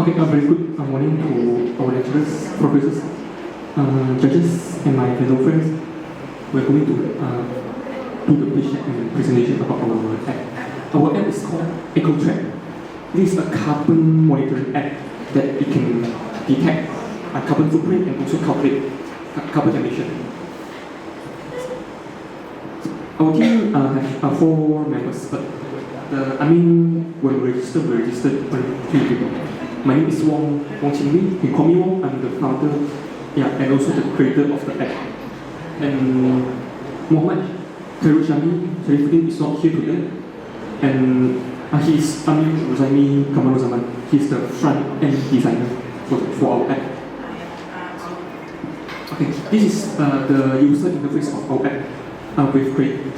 Okay, a very good morning to our lecturers, professors, judges, and my fellow friends. We're going to do the pitch and presentation about our app. Our app is called EcoTrack. It is a carbon monitoring app that it can detect a carbon footprint and also calculate carbon emission. Our team has 4 members, but when we registered only 3 people. My name is Wong Ching-Wee. You call me Wong. I'm the founder, and also the creator of the app. And Muhammad Sharifuddin is not here today. And he's Amir Ruzaimi Kamaruzaman. He's the front-end designer for our app. Okay, this is the user interface of our app we've created.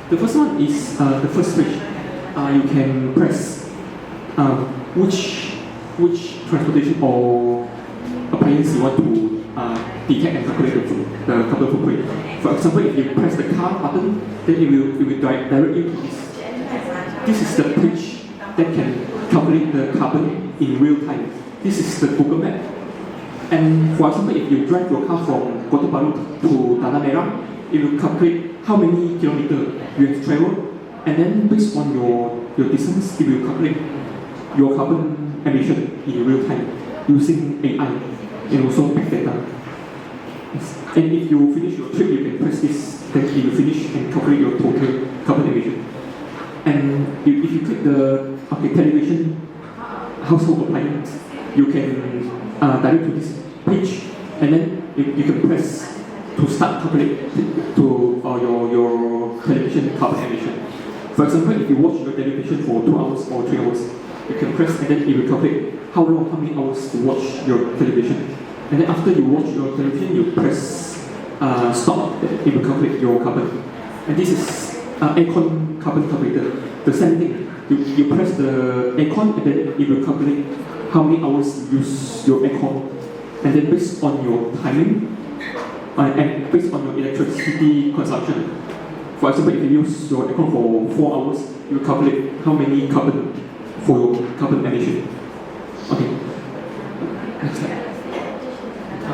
The first one is the first page. You can press which transportation or appliance you want to detect and calculate the carbon footprint. For example, if you press the car button, then it will direct you to this. This is the page that can calculate the carbon in real time. This is the Google Map. And for example, if you drive your car from Kota Baru to Tanah Merah, it will calculate how many kilometers you have traveled, and then based on your distance, it will calculate your carbon emission in real time using AI and also big data. And if you finish your trip, you can press this, then it will finish and calculate your total carbon emission. And if you click the television household appliance, you can direct to this page, and then you can press to start calculate to your television carbon emission. For example, if you watch your television for 2 hours or 3 hours, you can press and then it will calculate how many hours to watch your television. And then after you watch your television, you press stop, it will calculate your carbon. And this is aircon carbon calculator. The same thing, you press the aircon and then it will calculate how many hours you use your aircon. And then based on your timing, and based on your electricity consumption. For example, if you use your aircon for 4 hours, you will calculate how many carbon for your carbon emission. Okay. Next slide.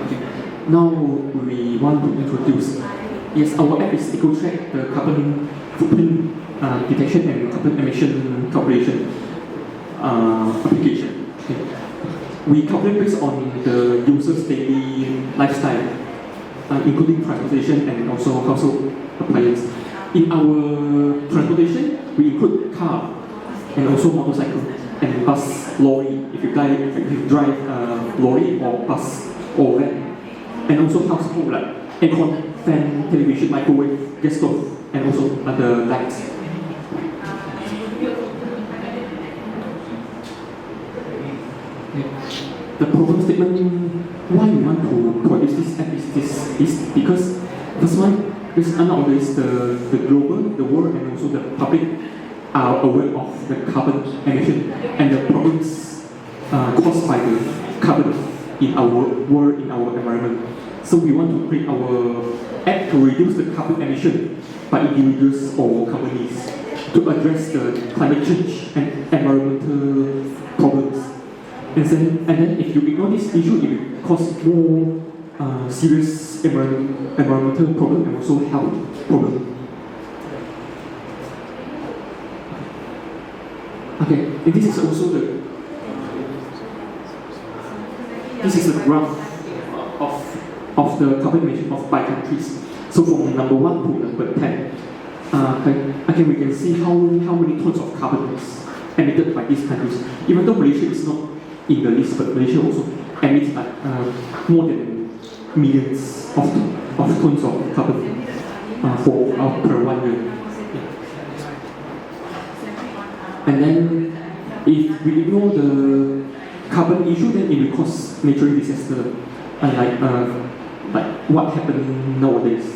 Okay. Now we want to introduce. Yes, our app is EcoTrack, the carbon footprint detection and carbon emission calculation application. Okay. We calculate based on the user's daily lifestyle, including transportation and also household appliance. In our transportation, we include car and also motorcycle and bus, lorry. If you drive lorry or bus or van, and also household like aircon, fan, television, microwave, gas stove, and also other lights. The problem statement why we want to produce this app is because first one, nowadays the global, the world, and also the public are aware of the carbon emission and the problems caused by the carbon in our world, in our environment. So we want to create our app to reduce the carbon emission by individuals or companies to address the climate change and environmental problems. And then if you ignore this issue, it will cause more serious environmental problem and also health problem. Okay, and this is also this is a graph of the carbon emission by countries. So from number 1 to number 10, we can see how many tons of carbon is emitted by these countries. Even though Malaysia is not in the list, but Malaysia also emits more than millions of tons of carbon per 1 year. And then if we ignore the carbon issue, then it will cause natural disaster, like what happened nowadays.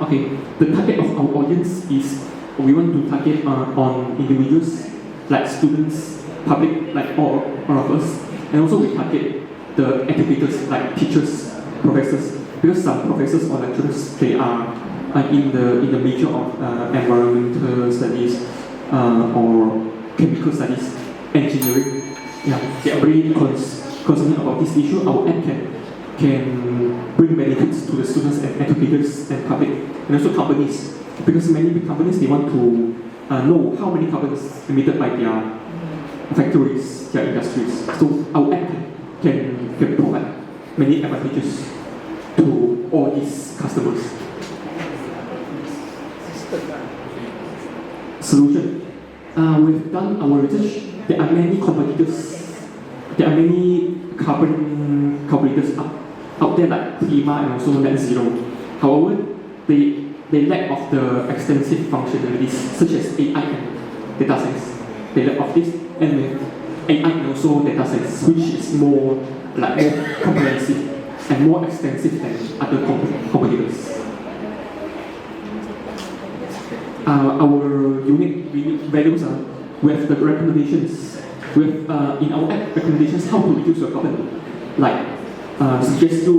Okay, the target of our audience is we want to target on individuals like students, public, like all of us, and also we target the educators like teachers, professors, because some professors or lecturers, they are in the major of environmental studies or chemical studies. engineering. Yeah, they are very concerned about this issue. Our app can bring benefits to the students and educators and public, and also companies. Because many big companies, they want to know how many carbons emitted by their factories, their industries. So our app can provide many advantages to all these customers. Solution. We've done our research. There are many competitors. There are many carbon calculators out there like Prima and also Net Zero. However, they lack of the extensive functionalities such as AI and data science. They lack of this, and AI and also data science, which is more comprehensive and more extensive than other competitors. Our unique values are we have the recommendations. We have in our app recommendations how to reduce your carbon, like suggest you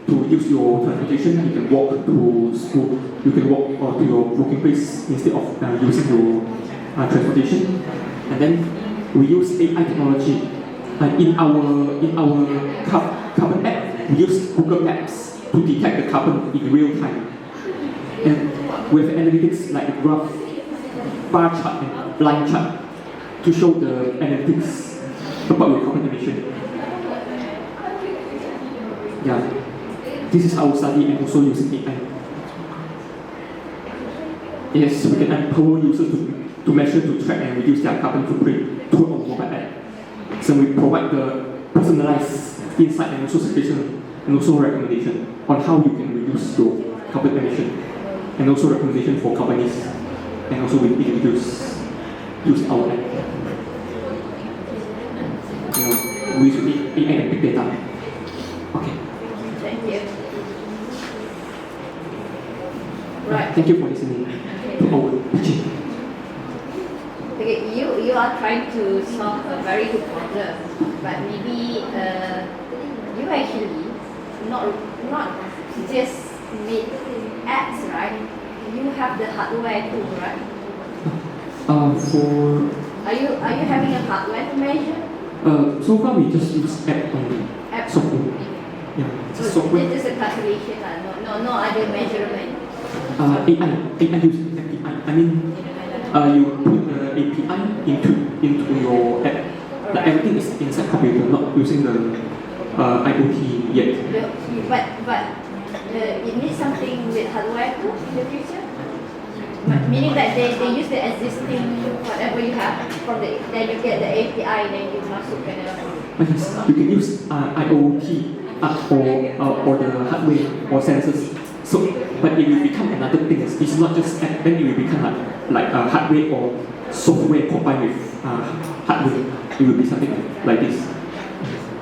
to use your transportation. You can walk to school. You can walk to your working place instead of using your transportation. And then we use AI technology. In our carbon app, we use Google Maps to detect the carbon in real time. And we have analytics like the graph, bar chart, and line chart to show the analytics about your carbon emission. Yeah. This is our study and also using AI. Yes, we can empower users to measure, to track and reduce their carbon footprint through our mobile app. So we provide the personalized insight and also suggestion and also recommendation on how you can reduce your carbon emission, and also recommendation for companies and also with individuals use our app. We use AI and big data. Okay. Thank you. Right. Thank you for listening to our pitching. Okay, you are trying to solve a very good problem, but maybe you actually not just made apps, right? You have the hardware too, right? Are you having a hardware to measure? So far we just use app only. App software. Yeah, so software. this is a calculation, no other measurement. AI using API. I mean, you put the API into your app. Right. Like everything is inside computer, not using the IoT yet. But it needs something with hardware too in the future. Meaning that they use the existing whatever you have from then you get the API, then you masuk ke dalam. Yes, you can use IoT or the hardware or sensors. So, but it will become another thing. It's not just app. Then it will become like hardware or software combined with hardware. It will be something like this.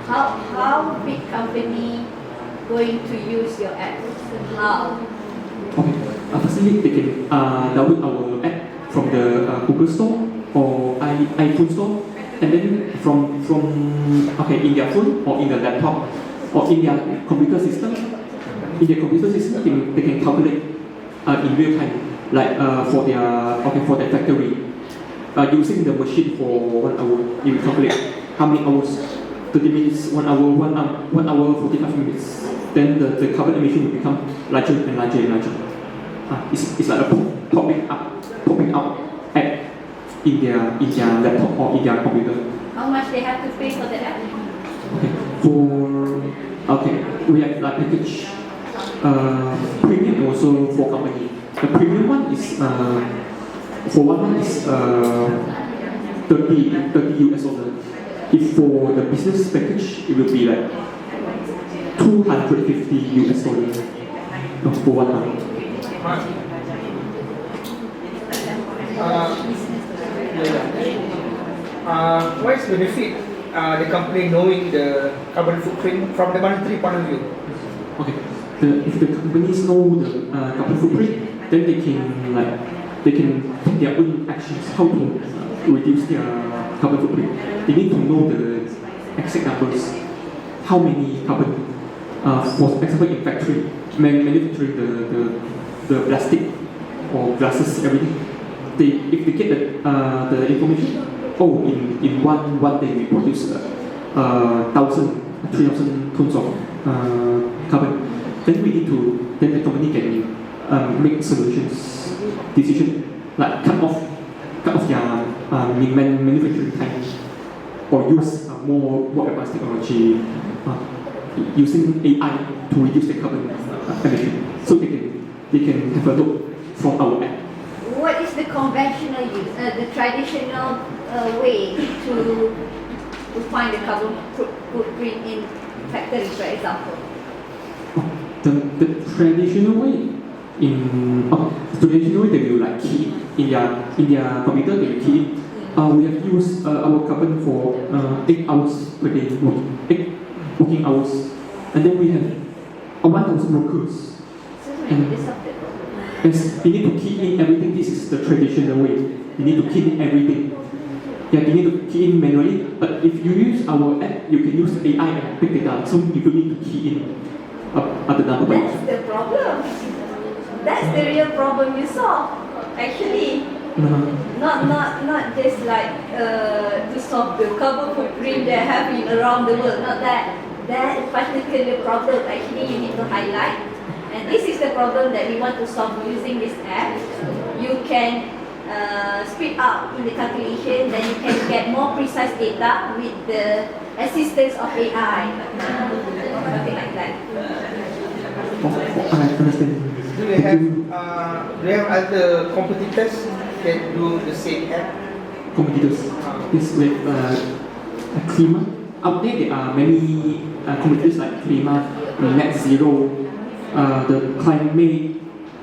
How big company going to use your app? How? Okay. Firstly, they can download our app from the Google Store or iPhone Store, and then from in their phone or in the laptop or in their computer system. In their computer system, they can calculate in real time, like for their factory, using the machine for 1 hour. It will calculate how many hours, 30 minutes, 1 hour, 1 hour, 45 minutes. Then the carbon emission will become larger and larger and larger. It's like a popping out app in their laptop or in their computer. How much they have to pay for the app? Okay, we have a package. Premium also for company. The premium one is for 1 month is 30 US dollar. If for the business package, it will be like 250 US dollar for 1 month. What is the benefit the company knowing the carbon footprint from the monetary point of view? Okay. If the companies know the carbon footprint, then they can take their own actions how to reduce their carbon footprint. They need to know the exact numbers, how many carbon. For example, in factory, manufacturing the plastic or glasses, everything. If they get the information, oh, in one day we produce 3,000 tons of carbon, then we need to, then the company can make solutions, decision, like cut off their manufacturing time, or use more advanced technology, using AI to reduce the carbon emission, so they can have a look from our app. What is the conventional use, the traditional way to find the carbon footprint in factories, for example? The traditional way they will like key in their computer, they will key. We have used our carbon for 8 hours per day, 8 working hours, and then we have 1,000 workers. Yes, you need to key in everything. This is the traditional way. You need to key in everything. Yeah, you need to key in manually. But if you use our app, you can use AI and big data. So you don't need to key in other number. That's the problem. That's the real problem you solve. Actually, not just like to solve the carbon footprint they're having around the world. Not that. That particular problem actually you need to highlight. And this is the problem that we want to solve using this app. You can speed up in the calculation, then you can get more precise data with the assistance of AI. Something like that. I understand. Do you have other competitors that do the same app? Competitors. This with Klima. Out there are many competitors like Klima, Net Zero, the climate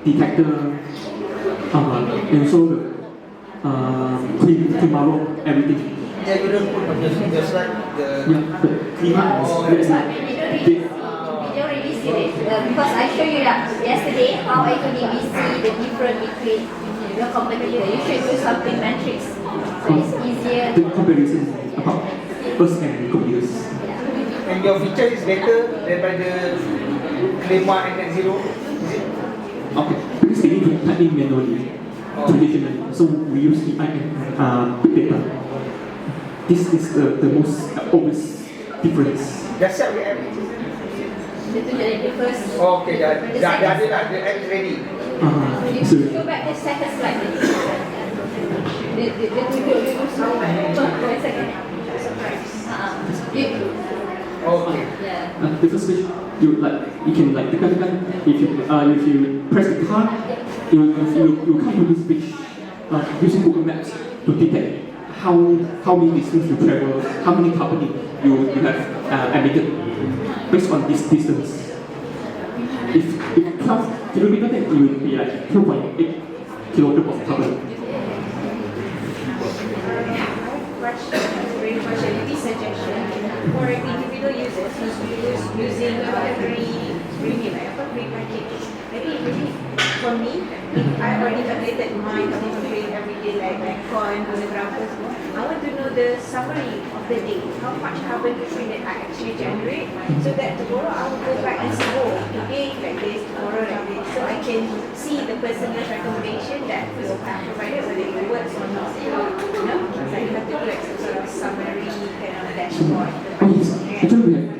detector, and also the Klimaro, everything. Yeah, you don't put on the slide the Klima is We don't really see it because I showed you that yesterday how actually we see the difference between your competitor. You should do something metrics so it's easier. the comparison about us and competitors. and your feature is better than by the Klima and Net Zero, is it? Okay, because they need to type in manually, traditionally. So we use AI and big data. This is the most obvious difference. Just set the app. The first. Okay, dah ada lah, the app is ready. So Go back the second slide. The second. Okay. Yeah. the first page, you can like if you press the car, you come to this page using Google Maps to detect how many distance you travel, how many carbon you have emitted based on this distance. If 12 kilometers, then it will be like 2.8 kilograms of carbon. Maybe suggestion for individual users who's using free package. Maybe for me, if I already calculated my carbon footprint every day, like coin, photographers, I want to know the summary of the day, how much carbon footprint that I actually generate, so that tomorrow I will go back and say, oh, today like this, tomorrow like this, so I can see the personal recommendation that I provided, whether it works or not. You know, so you have to do like some sort of summary kind of dashboard. Oh yes, actually we have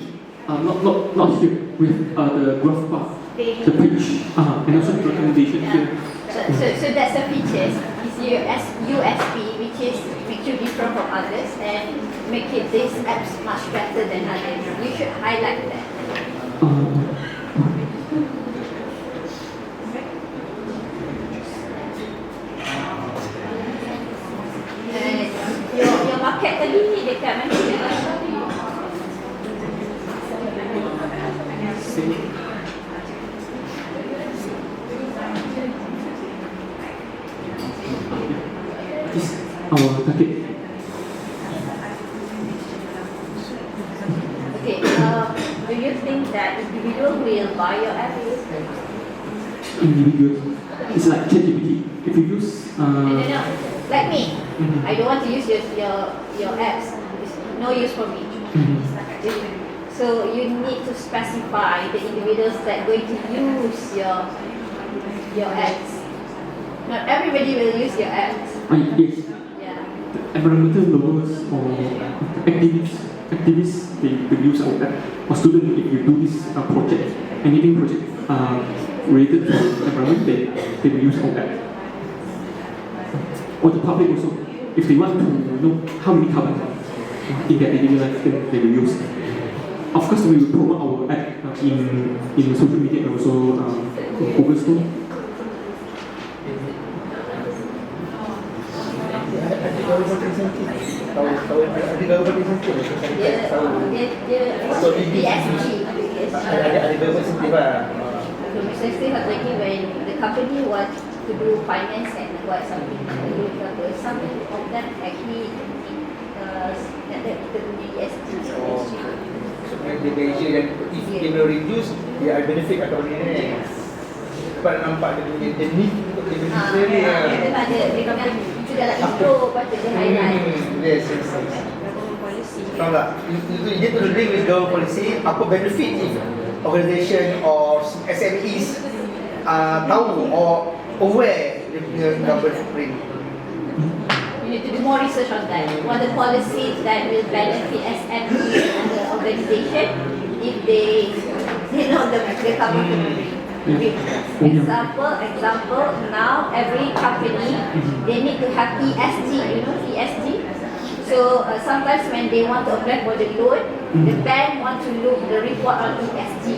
not here. We have the graph path, the page, and also the recommendation here. So that's the features. It's your USP, which is make you different from others and make it these apps much better than others. You should highlight that. Your market tadi dekat mana? This our target. Okay, do you think that individual will buy your app? Individual. It's like ChatGPT. If you use No, like me. Mhm. I don't want to use your apps. It's no use for me. So you need to specify the individuals that are going to use your apps. Not everybody will use your apps. yes, Yeah. environmental lovers or activists, they use our app. Or students, if you do this project, anything project related to environment, they will use our app. Or the public also, if they want to know how many carbon in their daily life, then they will use. Of course, we will promote our app in social media and also Google Store. Precisely when the company wants to do finance and what something some of them actually the ESG. So they measure dan if dia boleh reduce, dia ada benefit atau ni. Sebab nampak dia punya the need untuk dia benefit ni. Dia ada sudah lah intro patut dia highlight. Yes. Tahu tak? Itu dia to link with government policy. Apa benefit if organisation or SMEs tahu or aware dia punya carbon footprint. You need to do more research on that. What are the policies that will benefit SMEs and the organisation if they know the carbon footprint. Example, now every company, they need to have ESG, you know ESG? So sometimes when they want to apply for the loan, the bank want to look the report on ESG.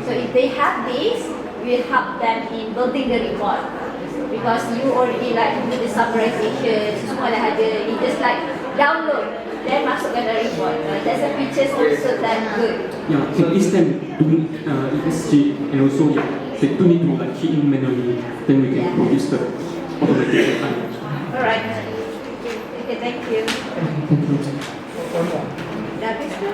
So if they have this, we'll help them in building the report. Because you already like do the summarization, semua dah ada, you just like download, then masukkan the report. There's a features also that good. Yeah, so instead doing ESG and also they do need to like key in manually, then we can produce the automatic reply. Alright. Okay, thank you. Thank you. One more. Dah habis ke?